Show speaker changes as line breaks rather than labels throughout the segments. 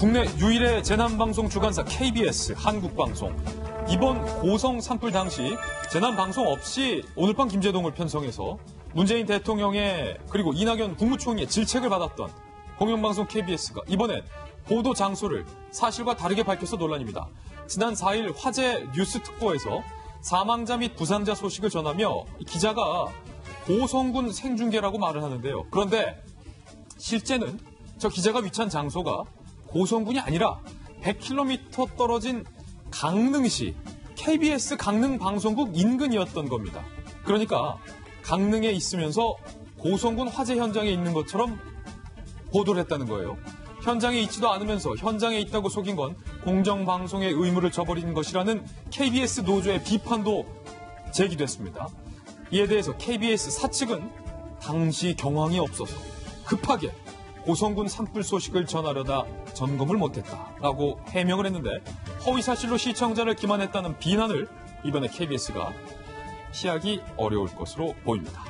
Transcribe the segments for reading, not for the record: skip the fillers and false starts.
국내 유일의 재난방송 주관사 KBS 한국방송. 이번 고성 산불 당시 재난방송 없이 오늘 밤 김제동을 편성해서 문재인 대통령의 그리고 이낙연 국무총리의 질책을 받았던 공영방송 KBS가 이번엔 보도 장소를 사실과 다르게 밝혀서 논란입니다. 지난 4일 화재 뉴스 특보에서 사망자 및 부상자 소식을 전하며 기자가 고성군 생중계라고 말을 하는데요. 그런데 실제는 저 기자가 위치한 장소가 고성군이 아니라 100km 떨어진 강릉시 KBS 강릉 방송국 인근이었던 겁니다. 그러니까 강릉에 있으면서 고성군 화재 현장에 있는 것처럼 보도를 했다는 거예요. 현장에 있지도 않으면서 현장에 있다고 속인 건 공정방송의 의무를 저버리는 것이라는 KBS 노조의 비판도 제기됐습니다. 이에 대해서 KBS 사측은 당시 경황이 없어서 급하게 고성군 산불 소식을 전하려다 점검을 못했다라고 해명을 했는데 허위사실로 시청자를 기만했다는 비난을 이번에 KBS가 피하기 어려울 것으로 보입니다.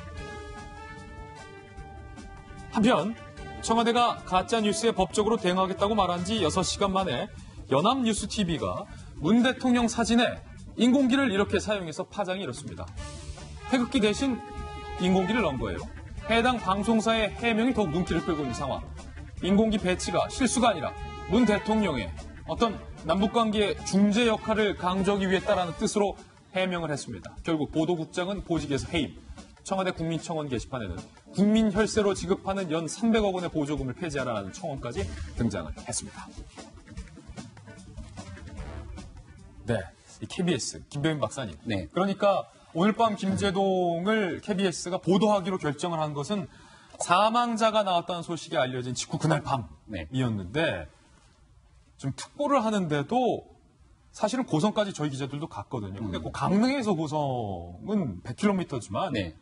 한편 청와대가 가짜뉴스에 법적으로 대응하겠다고 말한 지 6시간 만에 연합뉴스TV가 문 대통령 사진에 인공기를 이렇게 사용해서 파장이 일었습니다. 태극기 대신 인공기를 넣은 거예요. 해당 방송사의 해명이 더욱 눈길을 끌고 있는 상황. 인공기 배치가 실수가 아니라 문 대통령의 어떤 남북관계의 중재 역할을 강조하기 위했다라는 뜻으로 해명을 했습니다. 결국 보도국장은 보직에서 해임. 청와대 국민청원 게시판에는 국민 혈세로 지급하는 연 300억 원의 보조금을 폐지하라는 청원까지 등장을 했습니다. 네, 이 KBS 김병민 박사님.
네.
그러니까 오늘 밤 김제동을 KBS가 보도하기로 결정을 한 것은 사망자가 나왔다는 소식이 알려진 직후 그날 밤이었는데 좀 특보를 하는데도 사실은 고성까지 저희 기자들도 갔거든요. 근데 그 강릉에서 고성은 100km지만
네.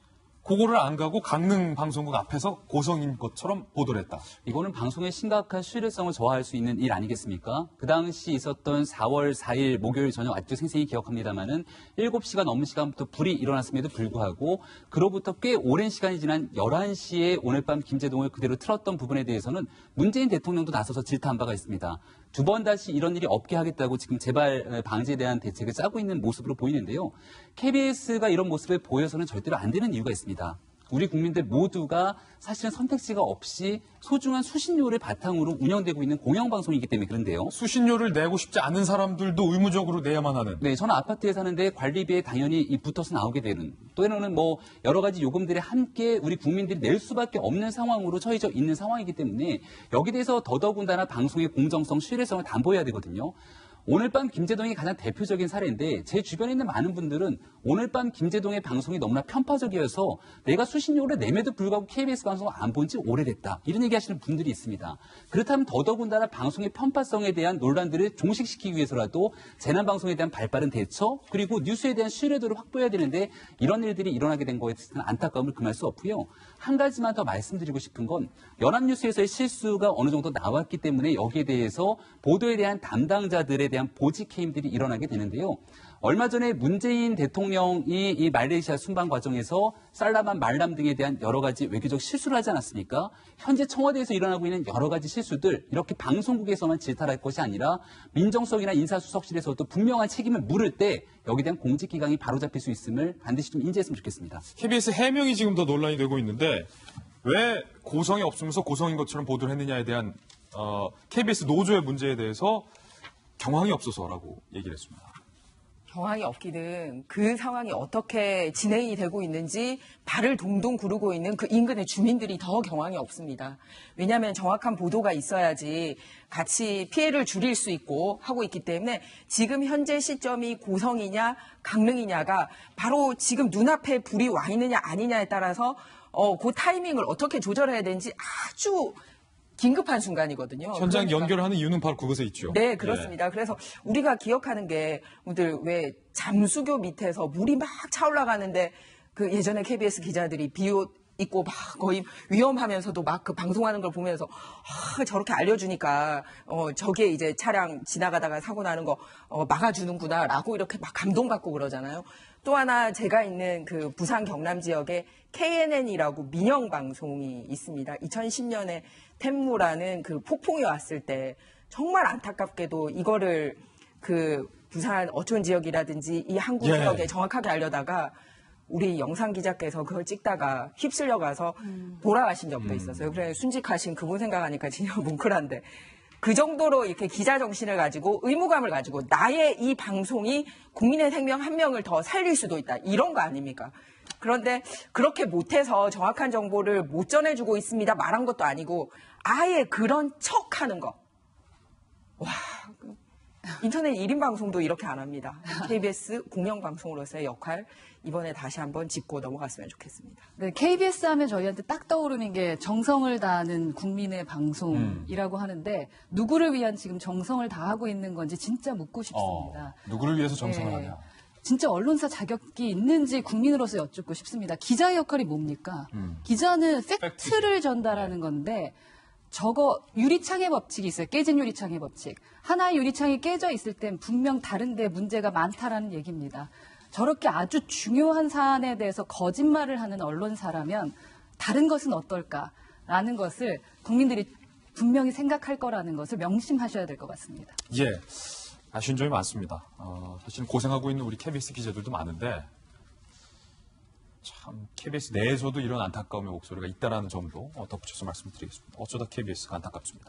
그거를 안 가고 강릉 방송국 앞에서 고성인 것처럼 보도를 했다.
이거는 방송의 심각한 신뢰성을 저하할 수 있는 일 아니겠습니까? 그 당시 있었던 4월 4일 목요일 저녁 아직도 생생히 기억합니다만은 7시가 넘는 시간부터 불이 일어났음에도 불구하고 그로부터 꽤 오랜 시간이 지난 11시에 오늘 밤 김제동을 그대로 틀었던 부분에 대해서는 문재인 대통령도 나서서 질타한 바가 있습니다. 두 번 다시 이런 일이 없게 하겠다고 지금 재발 방지에 대한 대책을 짜고 있는 모습으로 보이는데요. KBS가 이런 모습을 보여서는 절대로 안 되는 이유가 있습니다. 우리 국민들 모두가 사실은 선택지가 없이 소중한 수신료를 바탕으로 운영되고 있는 공영방송이기 때문에 그런데요.
수신료를 내고 싶지 않은 사람들도 의무적으로 내야만 하는.
네, 저는 아파트에 사는데 관리비에 당연히 붙어서 나오게 되는, 또는 뭐 여러 가지 요금들이 함께 우리 국민들이 낼 수밖에 없는 상황으로 처해져 있는 상황이기 때문에 여기에 대해서 더더군다나 방송의 공정성, 신뢰성을 담보해야 되거든요. 오늘 밤 김제동이 가장 대표적인 사례인데 제 주변에 있는 많은 분들은 오늘 밤 김제동의 방송이 너무나 편파적이어서 내가 수신료를 내매도 불구하고 KBS 방송을 안 본 지 오래됐다. 이런 얘기 하시는 분들이 있습니다. 그렇다면 더더군다나 방송의 편파성에 대한 논란들을 종식시키기 위해서라도 재난방송에 대한 발빠른 대처 그리고 뉴스에 대한 신뢰도를 확보해야 되는데 이런 일들이 일어나게 된 거에 대해서는 안타까움을 금할 수 없고요. 한 가지만 더 말씀드리고 싶은 건 연합뉴스에서의 실수가 어느 정도 나왔기 때문에 여기에 대해서 보도에 대한 담당자들에 대한 보직 해임들이 일어나게 되는데요. 얼마 전에 문재인 대통령이 이 말레이시아 순방 과정에서 살라만 말람 등에 대한 여러 가지 외교적 실수를 하지 않았습니까? 현재 청와대에서 일어나고 있는 여러 가지 실수들 이렇게 방송국에서만 질타할 것이 아니라 민정수석이나 인사수석실에서도 분명한 책임을 물을 때 여기에 대한 공직기강이 바로잡힐 수 있음을 반드시 좀 인지했으면 좋겠습니다.
KBS 해명이 지금 더 논란이 되고 있는데 왜 고성이 없으면서 고성인 것처럼 보도를 했느냐에 대한 KBS 노조의 문제에 대해서 경황이 없어서라고 얘기를 했습니다.
경황이 없기는 그 상황이 어떻게 진행이 되고 있는지 발을 동동 구르고 있는 그 인근의 주민들이 더 경황이 없습니다. 왜냐하면 정확한 보도가 있어야지 같이 피해를 줄일 수 있고 하고 있기 때문에 지금 현재 시점이 고성이냐 강릉이냐가 바로 지금 눈앞에 불이 와 있느냐 아니냐에 따라서 그 타이밍을 어떻게 조절해야 되는지 아주 긴급한 순간이거든요.
현장 연결하는 이유는 바로 그것에 있죠.
네, 그렇습니다. 그래서 우리가 기억하는 게 오늘 왜 잠수교 밑에서 물이 막 차올라가는데 그 예전에 KBS 기자들이 비옷 입고 막 거의 위험하면서도 막 그 방송하는 걸 보면서 저렇게 알려주니까 저게 이제 차량 지나가다가 사고 나는 거 막아주는구나라고 이렇게 막 감동받고 그러잖아요. 또 하나 제가 있는 그 부산 경남 지역에 KNN이라고 민영 방송이 있습니다. 2010년에 텐무라는 그 폭풍이 왔을 때 정말 안타깝게도 이거를 그 부산 어촌 지역이라든지 이 항구
예.
지역에 정확하게 알려다가 우리 영상 기자께서 그걸 찍다가 휩쓸려 가서 돌아가신 적도 있었어요. 그래 순직하신 그분 생각하니까 진짜 뭉클한데 그 정도로 이렇게 기자 정신을 가지고 의무감을 가지고 나의 이 방송이 국민의 생명 한 명을 더 살릴 수도 있다. 이런 거 아닙니까? 그런데 그렇게 못해서 정확한 정보를 못 전해주고 있습니다. 말한 것도 아니고 아예 그런 척하는 거. 와, 인터넷 1인 방송도 이렇게 안 합니다. KBS 공영방송으로서의 역할 이번에 다시 한번 짚고 넘어갔으면 좋겠습니다.
네, KBS 하면 저희한테 딱 떠오르는 게 정성을 다하는 국민의 방송이라고 하는데 누구를 위한 지금 정성을 다하고 있는 건지 진짜 묻고 싶습니다.
누구를 위해서 정성을
네.
하냐.
진짜 언론사 자격이 있는지 국민으로서 여쭙고 싶습니다. 기자의 역할이 뭡니까? 기자는 팩트를 전달하는 건데 저거 유리창의 법칙이 있어요. 깨진 유리창의 법칙. 하나의 유리창이 깨져 있을 땐 분명 다른데 문제가 많다라는 얘기입니다. 저렇게 아주 중요한 사안에 대해서 거짓말을 하는 언론사라면 다른 것은 어떨까라는 것을 국민들이 분명히 생각할 거라는 것을 명심하셔야 될 것 같습니다.
예. 아쉬운 점이 많습니다. 사실 고생하고 있는 우리 KBS 기자들도 많은데 참 KBS 내에서도 이런 안타까움의 목소리가 있다라는 점도 덧붙여서 말씀드리겠습니다. 어쩌다 KBS가 안타깝습니다.